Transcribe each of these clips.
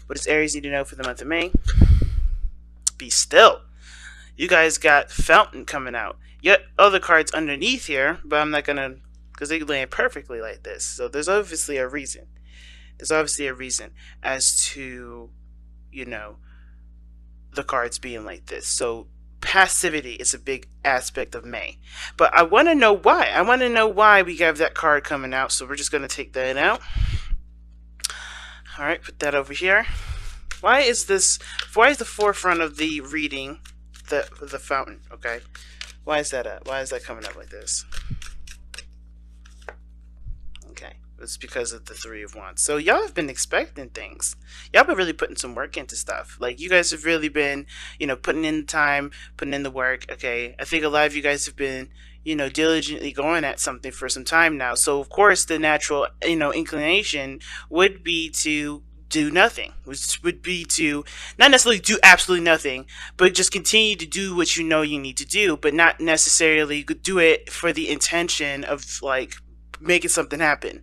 What does Aries need to know for the month of May? Be still. You guys got Fountain coming out. Yet other cards underneath here, but I'm not gonna, because they land perfectly like this. So there's obviously a reason. There's obviously a reason as to, you know, the cards being like this. So passivity is a big aspect of May. But I want to know why. I want to know why we have that card coming out. So we're just going to take that out. All right, put that over here. Why is this? Why is the forefront of the reading the fountain? Okay, why is that up? Why is that coming up like this? Okay, it's because of the Three of Wands. So y'all have been expecting things. Y'all been really putting some work into stuff. Like you guys have really been, putting in the time, putting in the work. Okay, I think a lot of you guys have been, diligently going at something for some time now. So of course the natural, inclination would be to do nothing, which would be to not necessarily do absolutely nothing, but just continue to do what you know you need to do, but not necessarily do it for the intention of like making something happen.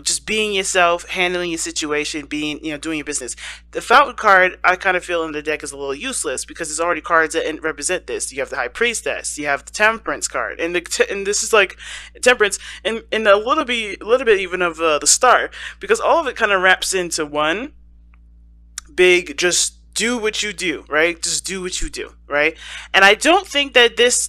Just being yourself, handling your situation, being, doing your business. The Fountain card, I kind of feel in the deck is a little useless because there's already cards that represent this. You have the High Priestess, you have the Temperance card, and this is like Temperance, and a little bit even of the Star, because all of it kind of wraps into one big just do what you do, right? Just do what you do, right? And I don't think that this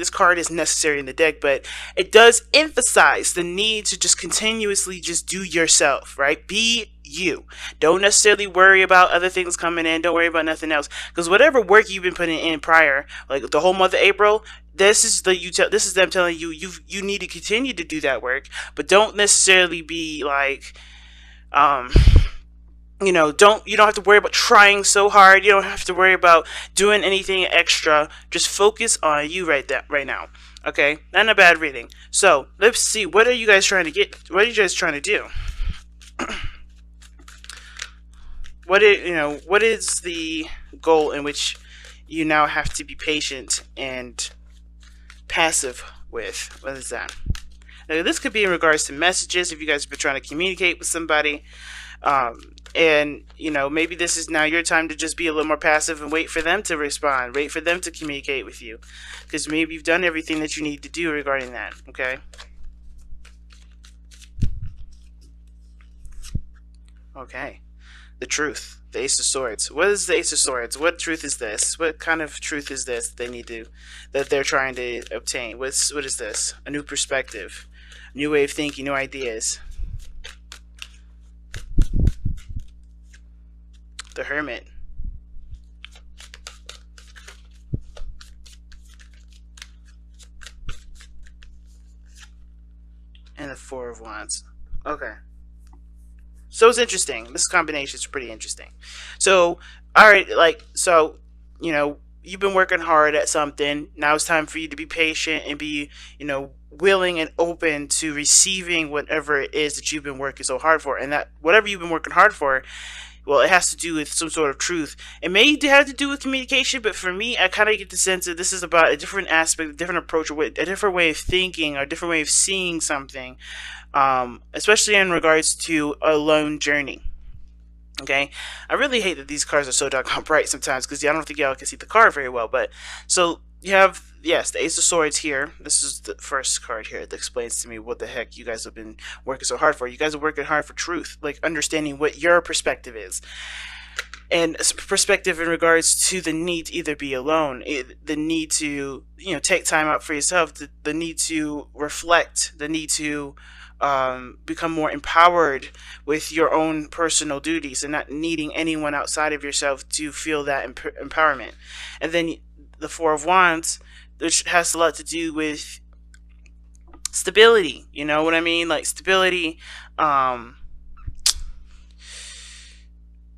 card is necessary in the deck, but it does emphasize the need to just continuously just do yourself, right? Be you. Don't necessarily worry about other things coming in. Don't worry about nothing else, because whatever work you've been putting in prior, like the whole month of April, this is them telling you you need to continue to do that work, but don't necessarily be like you don't have to worry about trying so hard. You don't have to worry about doing anything extra. Just focus on you right now. Okay, not a bad reading. So let's see, what are you guys trying to get? What are you guys trying to do? What is the goal in which you now have to be patient and passive with? What is that? Now, this could be in regards to messages, if you guys have been trying to communicate with somebody. And maybe this is now your time to just be a little more passive and wait for them to respond, wait for them to communicate with you, because maybe you've done everything that you need to do regarding that. Okay, the truth, the Ace of Swords. What is the Ace of Swords? What truth is this? What kind of truth is this that they're trying to obtain? What is this? A new perspective, new way of thinking, new ideas. The Hermit. And the Four of Wands. Okay. So it's interesting. This combination is pretty interesting. So, alright, you've been working hard at something. Now it's time for you to be patient and be, willing and open to receiving whatever it is that you've been working so hard for. And that whatever you've been working hard for, well, it has to do with some sort of truth. It may have to do with communication, but for me, I kind of get the sense that this is about a different aspect, a different approach, a different way of thinking, or a different way of seeing something, especially in regards to a lone journey. Okay, I really hate that these cards are so doggone bright sometimes, because I don't think y'all can see the card very well. But so you have, yes, the Ace of Swords here. This is the first card here that explains to me what the heck you guys have been working so hard for. You guys are working hard for truth, like understanding what your perspective is, and perspective in regards to the need to either be alone, the need to take time out for yourself, the need to reflect, the need to become more empowered with your own personal duties and not needing anyone outside of yourself to feel that empowerment. And then the Four of Wands, which has a lot to do with stability. You know what I mean? Like stability,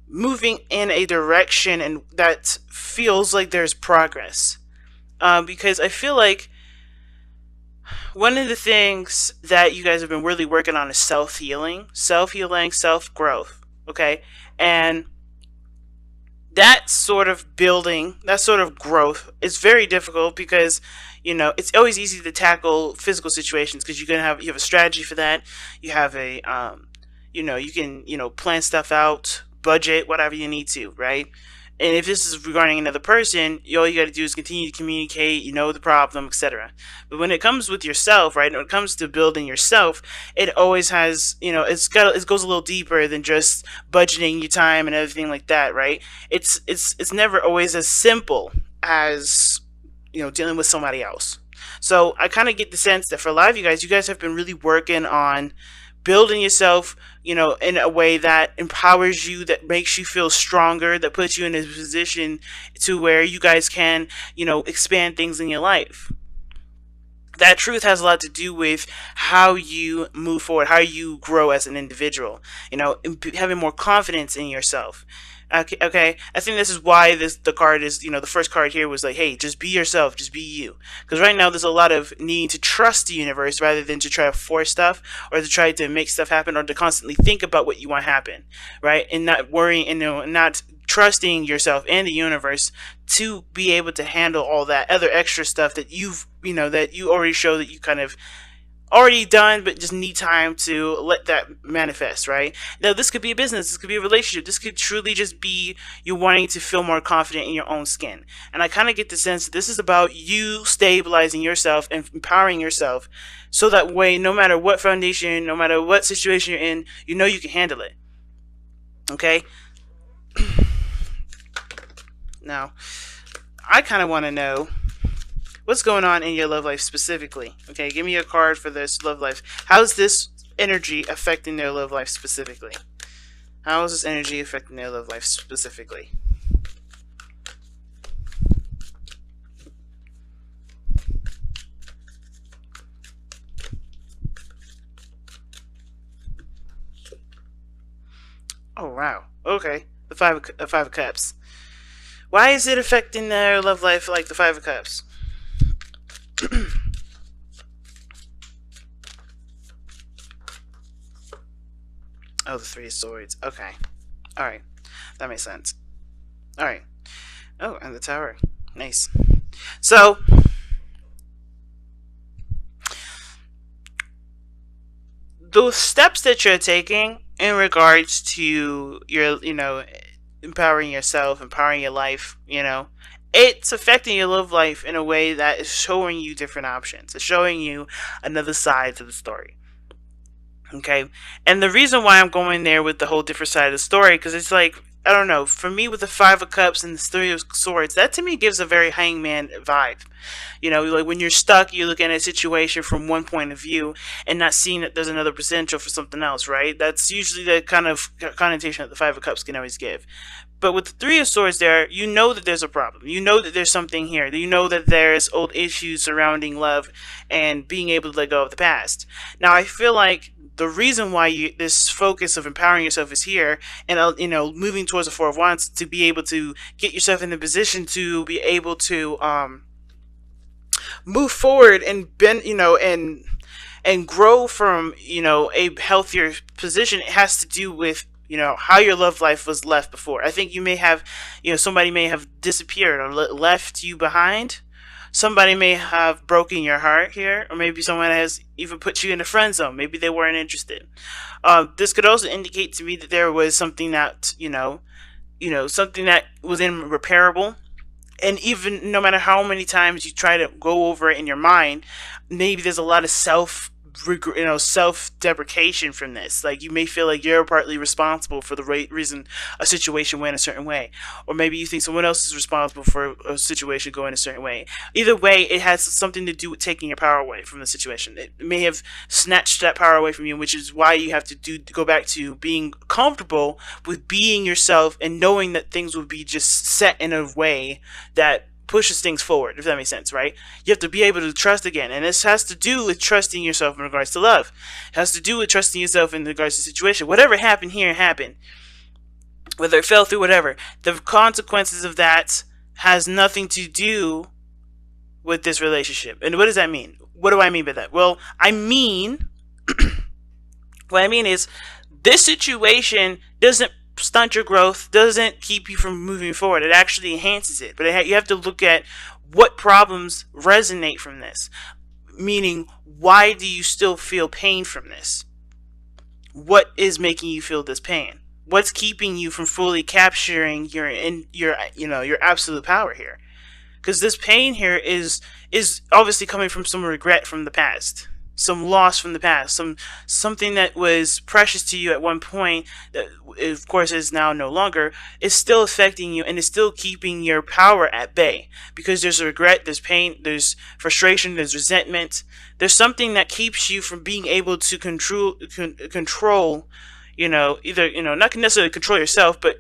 moving in a direction and that feels like there's progress. Because I feel like one of the things that you guys have been really working on is self-healing, self-growth, okay? And that sort of building, that sort of growth is very difficult because, it's always easy to tackle physical situations because you have a strategy for that. You have a, you can, plan stuff out budget whatever you need to, right? And if this is regarding another person, all you got to do is continue to communicate, you know the problem, etc. But when it comes with yourself, right, when it comes to building yourself, it always has, it goes a little deeper than just budgeting your time and everything like that, right? It's never always as simple as, dealing with somebody else. So I kind of get the sense that for a lot of you guys have been really working on building yourself, in a way that empowers you, that makes you feel stronger, that puts you in a position to where you guys can, expand things in your life. That truth has a lot to do with how you move forward, how you grow as an individual, having more confidence in yourself. Okay. I think this is why the card is, the first card here was like, hey, just be yourself, just be you. Because right now there's a lot of need to trust the universe rather than to try to force stuff or to try to make stuff happen or to constantly think about what you want to happen, right? And not worrying and not trusting yourself and the universe to be able to handle all that other extra stuff that that you already show that you kind of already done, but just need time to let that manifest, right? Now, this could be a business, this could be a relationship, this could truly just be you wanting to feel more confident in your own skin. And I kind of get the sense that this is about you stabilizing yourself and empowering yourself so that way, no matter what foundation, no matter what situation you're in, you can handle it. Okay? Now, I kind of want to know what's going on in your love life specifically. Okay, give me a card for this love life. How's this energy affecting their love life specifically? How is this energy affecting their love life specifically? Oh, wow. Okay. The Five of Cups. Why is it affecting their love life like the Five of Cups? Oh, the Three of Swords. Okay. Alright. That makes sense. Alright. Oh, and the Tower. Nice. So, those steps that you're taking in regards to your, empowering yourself, empowering your life, it's affecting your love life in a way that is showing you different options. It's showing you another side to the story. Okay? And the reason why I'm going there with the whole different side of the story, because it's like, I don't know, for me with the Five of Cups and the Three of Swords, that to me gives a very hangman vibe. Like when you're stuck, you're looking at a situation from one point of view and not seeing that there's another potential for something else, right? That's usually the kind of connotation that the Five of Cups can always give. But with the Three of Swords there, you know that there's a problem. You know that there's something here. You know that there's old issues surrounding love and being able to let go of the past. Now, I feel like the reason why this focus of empowering yourself is here, and moving towards the Four of Wands to be able to get yourself in the position to be able to move forward and bend, and grow from a healthier position. It has to do with how your love life was left before. I think you may have, somebody may have disappeared or left you behind. Somebody may have broken your heart here, or maybe someone has even put you in a friend zone. Maybe they weren't interested. This could also indicate to me that there was something that, something that was irreparable. And even no matter how many times you try to go over it in your mind, maybe there's a lot of self-deprecation from this. Like, you may feel like you're partly responsible for the reason a situation went a certain way, or maybe you think someone else is responsible for a situation going a certain way. Either way, it has something to do with taking your power away from the situation. It may have snatched that power away from you, which is why you have to go back to being comfortable with being yourself and knowing that things will be just set in a way that pushes things forward, if that makes sense, right? You have to be able to trust again, and this has to do with trusting yourself in regards to love. It has to do with trusting yourself in regards to the situation. Whatever happened here happened. Whether it fell through, whatever. The consequences of that has nothing to do with this relationship. And what does that mean? What do I mean by that? Well, what I mean is, this situation doesn't stunt your growth, doesn't keep you from moving forward. It actually enhances it. But you have to look at what problems resonate from this. Meaning, why do you still feel pain from this? What is making you feel this pain? What's keeping you from fully capturing your absolute power here? Because this pain here is obviously coming from some regret from the past, some loss from the past, something that was precious to you at one point that of course is now no longer, is still affecting you and is still keeping your power at bay, because there's regret, there's pain, there's frustration, there's resentment. There's something that keeps you from being able to control, either, not necessarily control yourself, but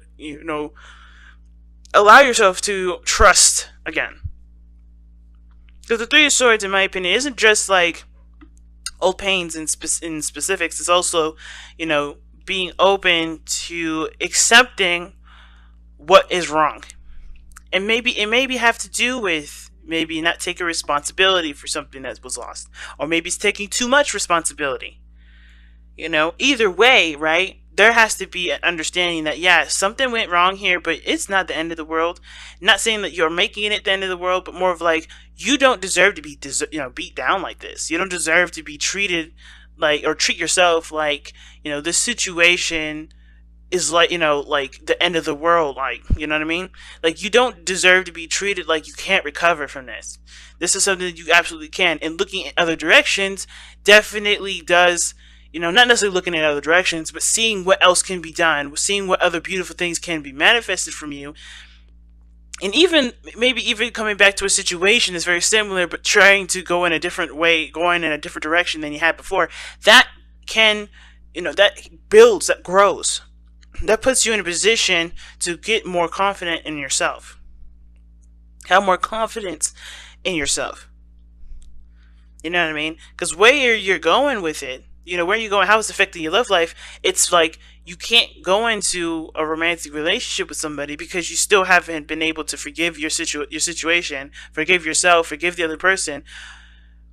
allow yourself to trust again. So the Three of Swords, in my opinion, isn't just like old pains in specifics. It's also, being open to accepting what is wrong, and maybe it maybe have to do with maybe not taking responsibility for something that was lost, or maybe it's taking too much responsibility. Either way, right? There has to be an understanding that, yeah, something went wrong here, but it's not the end of the world. Not saying that you're making it the end of the world, but more of like, you don't deserve to be, beat down like this. You don't deserve to be treated like, or treat yourself like, this situation is like, like the end of the world. Like, you know what I mean? Like, you don't deserve to be treated like you can't recover from this. This is something that you absolutely can. And looking in other directions definitely does, not necessarily looking in other directions, but seeing what else can be done, seeing what other beautiful things can be manifested from you. And even, maybe even coming back to a situation that's very similar, but trying to go in a different way, going in a different direction than you had before, that can, that builds, that grows. That puts you in a position to get more confident in yourself. Have more confidence in yourself. You know what I mean? Because where you're going with it, where you're going, how it's affecting your love life, it's like you can't go into a romantic relationship with somebody because you still haven't been able to forgive your situation, forgive yourself, forgive the other person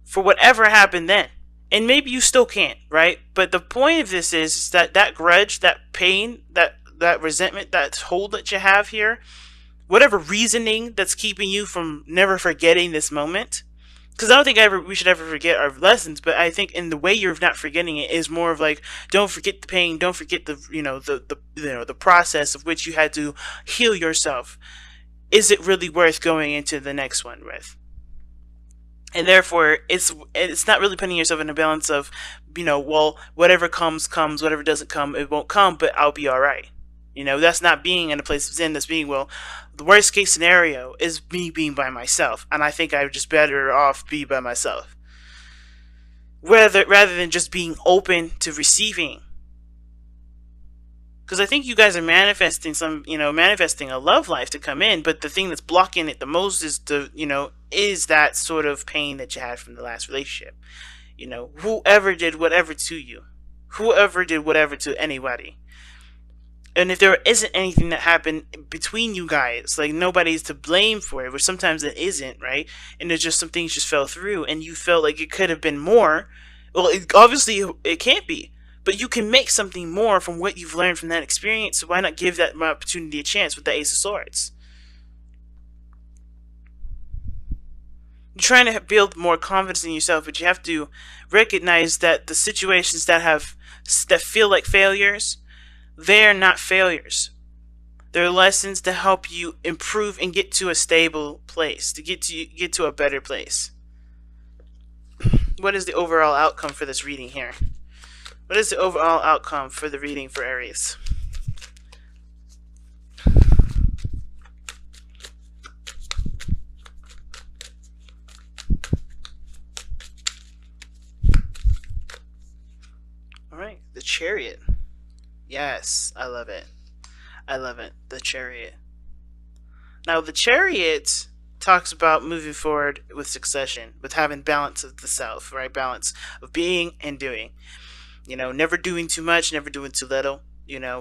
for whatever happened then. And maybe you still can't, right? But the point of this is that that grudge, that pain, that resentment, that hold that you have here, whatever reasoning that's keeping you from never forgetting this moment, because I don't think we should ever forget our lessons, but I think in the way you're not forgetting it is more of like, don't forget the pain, don't forget the the process of which you had to heal yourself. Is it really worth going into the next one with? And therefore, it's not really putting yourself in a balance of, well, whatever comes, whatever doesn't come, it won't come, but I'll be all right. That's not being in a place of zen. That's being, well, the worst case scenario is me being by myself, and I think I'm just better off be by myself, rather than just being open to receiving. Because I think you guys are manifesting manifesting a love life to come in, but the thing that's blocking it the most is is that sort of pain that you had from the last relationship. Whoever did whatever to you, whoever did whatever to anybody. And if there isn't anything that happened between you guys, like nobody's to blame for it, which sometimes it isn't, right? And there's just some things just fell through, and you felt like it could have been more. Well, obviously it can't be, but you can make something more from what you've learned from that experience. So why not give that opportunity a chance with the Ace of Swords? You're trying to build more confidence in yourself, but you have to recognize that the situations that feel like failures, they're not failures. They're lessons to help you improve and get to a stable place, to get to a better place. What is the overall outcome for this reading here? What is the overall outcome for the reading for Aries? Alright, the Chariot. Yes, I love it. I love it. The Chariot. Now, the Chariot talks about moving forward with succession, with having balance of the self, right? Balance of being and doing. Never doing too much, never doing too little,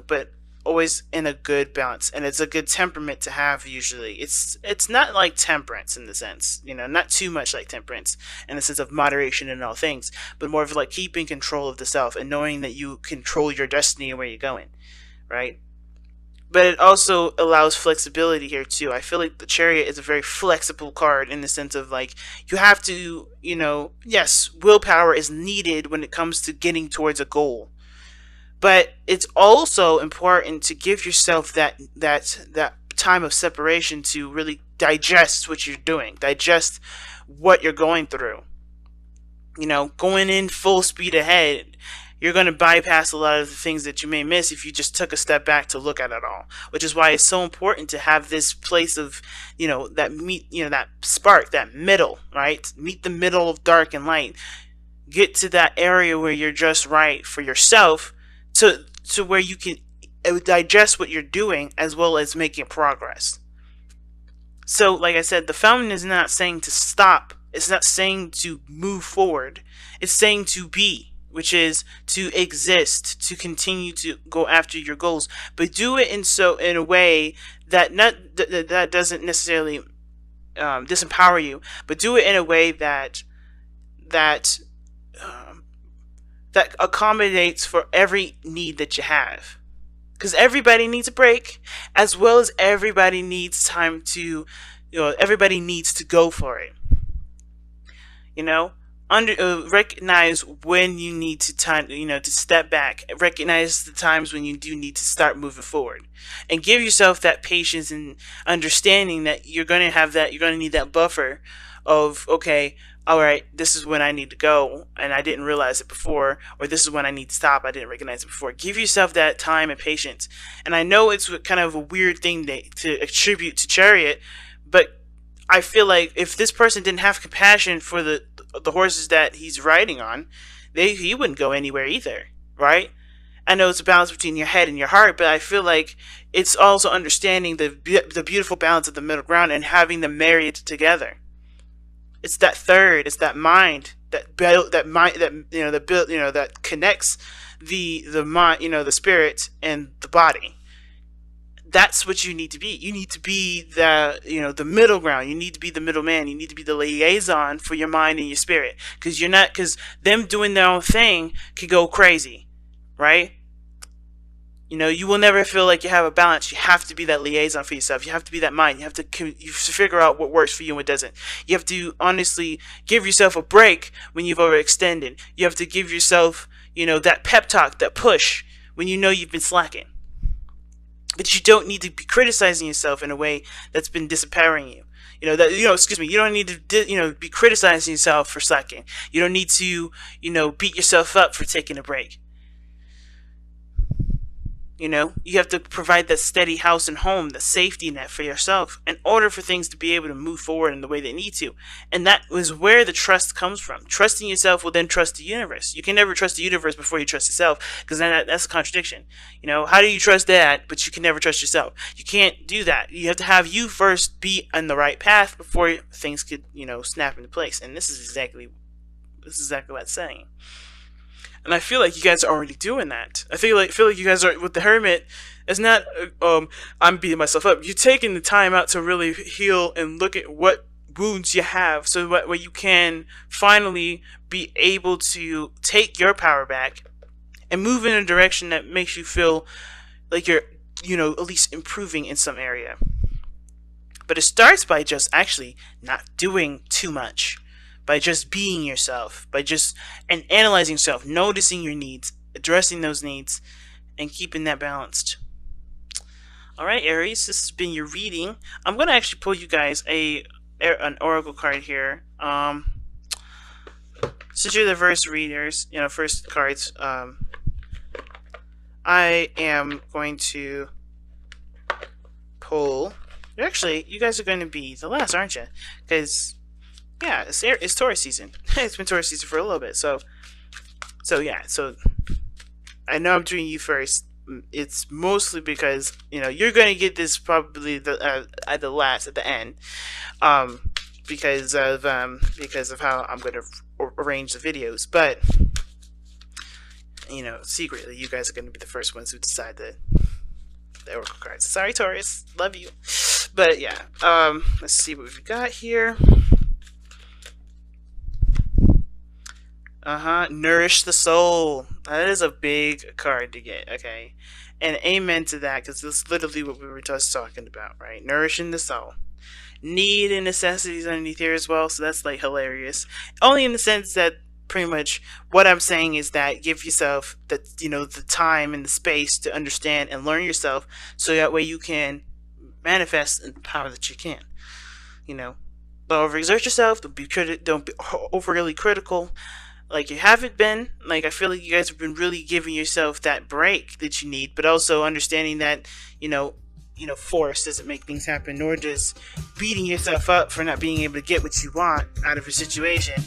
but always in a good balance. And it's a good temperament to have usually. It's not like temperance in the sense, not too much like temperance in the sense of moderation in all things, but more of like keeping control of the self and knowing that you control your destiny and where you're going, right? But it also allows flexibility here too. I feel like the Chariot is a very flexible card in the sense of like, you have to, yes, willpower is needed when it comes to getting towards a goal. But it's also important to give yourself that time of separation to really digest what you're doing, digest what you're going through. Going in full speed ahead, you're going to bypass a lot of the things that you may miss if you just took a step back to look at it all. Which is why it's so important to have this place of, that spark, that middle, right? Meet the middle of dark and light. Get to that area where you're just right for yourself, to where you can digest what you're doing as well as making progress. So, like I said, the fountain is not saying to stop. It's not saying to move forward. It's saying to be, which is to exist, to continue to go after your goals, but do it in a way that doesn't necessarily disempower you, but do it in a way that um, that accommodates for every need that you have. Because everybody needs a break, as well as everybody needs time to, everybody needs to go for it. You know, recognize when you need to to step back. Recognize the times when you do need to start moving forward, and give yourself that patience and understanding that you're going to have that. You're going to need that buffer of, okay, all right, this is when I need to go, and I didn't realize it before, or this is when I need to stop, I didn't recognize it before. Give yourself that time and patience. And I know it's kind of a weird thing to attribute to Chariot, but I feel like if this person didn't have compassion for the horses that he's riding on, he wouldn't go anywhere either, right? I know it's a balance between your head and your heart, but I feel like it's also understanding the beautiful balance of the middle ground and having them married together. It's that third. It's that mind. That mind. That connects the mind. The spirit and the body. That's what you need to be. You need to be the middle ground. You need to be the middleman. You need to be the liaison for your mind and your spirit. Because them doing their own thing can go crazy, right? You will never feel like you have a balance. You have to be that liaison for yourself. You have to be that mind. You have to figure out what works for you and what doesn't. You have to honestly give yourself a break when you've overextended. You have to give yourself, that pep talk, that push when you know you've been slacking. But you don't need to be criticizing yourself in a way that's been disempowering you. Excuse me, you don't need to, be criticizing yourself for slacking. You don't need to, beat yourself up for taking a break. You have to provide that steady house and home, the safety net for yourself in order for things to be able to move forward in the way they need to. And that is where the trust comes from. Trusting yourself will then trust the universe. You can never trust the universe before you trust yourself, because then that's a contradiction. How do you trust that, but you can never trust yourself? You can't do that. You have to have you first be on the right path before things could, snap into place. And this is exactly what it's saying. And I feel like you guys are already doing that. I feel like you guys are with the Hermit. It's not I'm beating myself up. You're taking the time out to really heal and look at what wounds you have, so that way you can finally be able to take your power back and move in a direction that makes you feel like you're at least improving in some area. But it starts by just actually not doing too much. By just being yourself, and analyzing yourself, noticing your needs, addressing those needs, and keeping that balanced. Alright, Aries, this has been your reading. I'm going to actually pull you guys an oracle card here. Since you're the first readers, first cards, I am going to pull... Actually, you guys are going to be the last, aren't you? Because... yeah, it's Taurus season. It's been Taurus season for a little bit, so yeah. So I know I'm doing you first. It's mostly because you're gonna get this probably at the end, because of how I'm gonna arrange the videos. But secretly, you guys are gonna be the first ones who decide the oracle cards. Sorry, Taurus, love you, but yeah. Let's see what we've got here. Nourish the soul. That is a big card to get, okay? And amen to that, because that's literally what we were just talking about, right? Nourishing the soul. Need and necessities underneath here as well, so that's like hilarious. Only in the sense that pretty much what I'm saying is that give yourself the, the time and the space to understand and learn yourself, so that way you can manifest in the power that you can. You know, don't overexert yourself. Don't be overly critical. Like you haven't been. Like I feel like you guys have been really giving yourself that break that you need, but also understanding that you know, force doesn't make things happen, nor does beating yourself up for not being able to get what you want out of a situation